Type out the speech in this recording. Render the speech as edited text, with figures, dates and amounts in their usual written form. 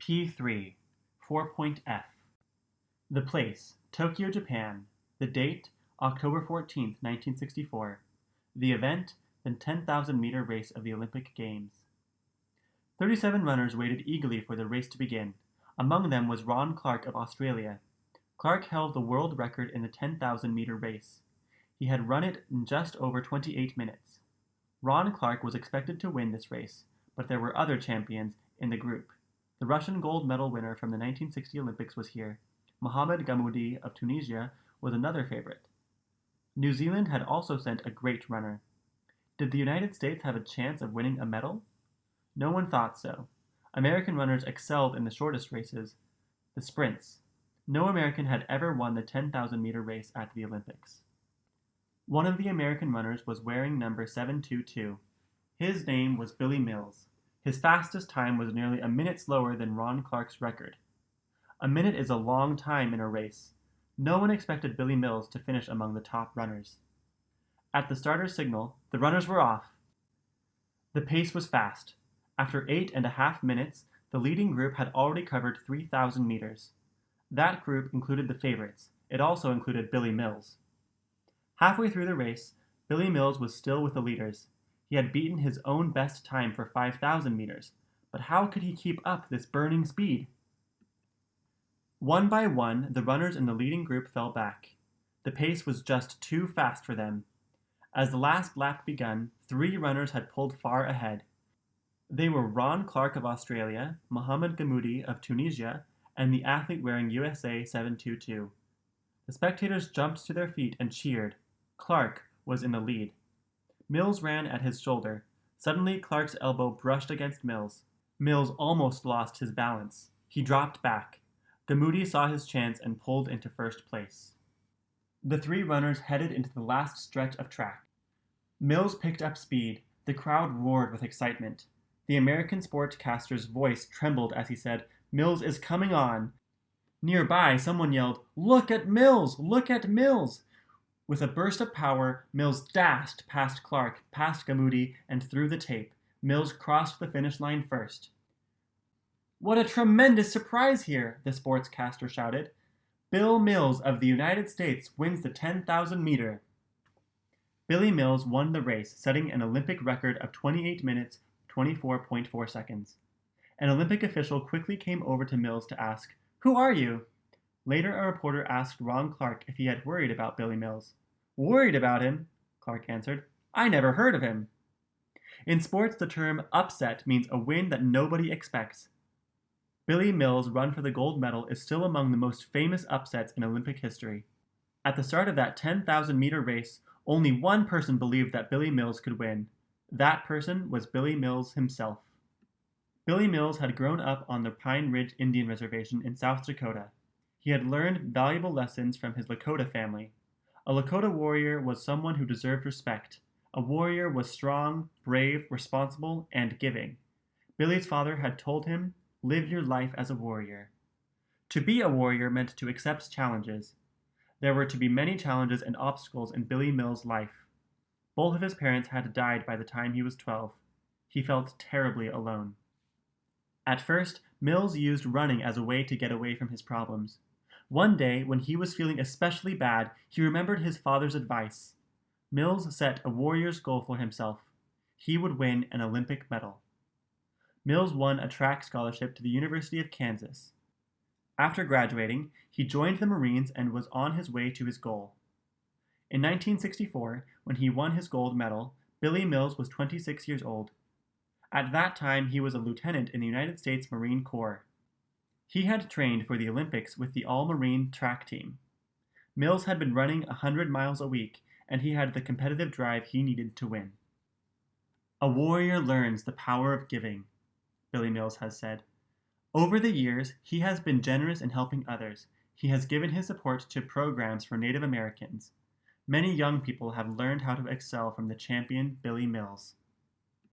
P3, 4.F. The place, Tokyo, Japan. The date, October 14th, 1964. The event, the 10,000-meter race of the Olympic Games. 37 runners waited eagerly for the race to begin. Among them was Ron Clarke of Australia. Clarke held the world record in the 10,000-meter race. He had run it in just over 28 minutes. Ron Clarke was expected to win this race, but there were other champions in the group. The Russian gold medal winner from the 1960 Olympics was here. Mohamed Gammoudi of Tunisia was another favorite. New Zealand had also sent a great runner. Did the United States have a chance of winning a medal? No one thought so. American runners excelled in the shortest races, the sprints. No American had ever won the 10,000-meter race at the Olympics. One of the American runners was wearing number 722. His name was Billy Mills. His fastest time was nearly a minute slower than Ron Clarke's record. A minute is a long time in a race. No one expected Billy Mills to finish among the top runners. At the starter's signal, the runners were off. The pace was fast. After 8.5 minutes, the leading group had already covered 3,000 meters. That group included the favorites. It also included Billy Mills. Halfway through the race, Billy Mills was still with the leaders. He had beaten his own best time for 5,000 meters, but how could he keep up this burning speed? One by one, the runners in the leading group fell back. The pace was just too fast for them. As the last lap begun, 3 runners had pulled far ahead. They were Ron Clarke of Australia, Mohamed Gammoudi of Tunisia, and the athlete wearing USA 722. The spectators jumped to their feet and cheered. Clarke was in the lead. Mills ran at his shoulder. Suddenly, Clarke's elbow brushed against Mills. Mills almost lost his balance. He dropped back. Gammoudi saw his chance and pulled into first place. The 3 runners headed into the last stretch of track. Mills picked up speed. The crowd roared with excitement. The American sportscaster's voice trembled as he said, "Mills is coming on." Nearby, someone yelled, "Look at Mills! Look at Mills!" With a burst of power, Mills dashed past Clarke, past Gammoudi, and through the tape. Mills crossed the finish line first. "What a tremendous surprise here!" the sportscaster shouted. "Bill Mills of the United States wins the 10,000 meter." Billy Mills won the race, setting an Olympic record of 28 minutes, 24.4 seconds. An Olympic official quickly came over to Mills to ask, "Who are you?" Later, a reporter asked Ron Clarke if he had worried about Billy Mills. "Worried about him?" Clarke answered. "I never heard of him." In sports, the term upset means a win that nobody expects. Billy Mills' run for the gold medal is still among the most famous upsets in Olympic history. At the start of that 10,000-meter race, only one person believed that Billy Mills could win. That person was Billy Mills himself. Billy Mills had grown up on the Pine Ridge Indian Reservation in South Dakota. He had learned valuable lessons from his Lakota family. A Lakota warrior was someone who deserved respect. A warrior was strong, brave, responsible, and giving. Billy's father had told him, "Live your life as a warrior." To be a warrior meant to accept challenges. There were to be many challenges and obstacles in Billy Mills' life. Both of his parents had died by the time he was 12. He felt terribly alone. At first, Mills used running as a way to get away from his problems. One day, when he was feeling especially bad, he remembered his father's advice. Mills set a warrior's goal for himself. He would win an Olympic medal. Mills won a track scholarship to the University of Kansas. After graduating, he joined the Marines and was on his way to his goal. In 1964, when he won his gold medal, Billy Mills was 26 years old. At that time, he was a lieutenant in the United States Marine Corps. He had trained for the Olympics with the all-Marine track team. Mills had been running 100 miles a week, and he had the competitive drive he needed to win. "A warrior learns the power of giving," Billy Mills has said. Over the years, he has been generous in helping others. He has given his support to programs for Native Americans. Many young people have learned how to excel from the champion Billy Mills.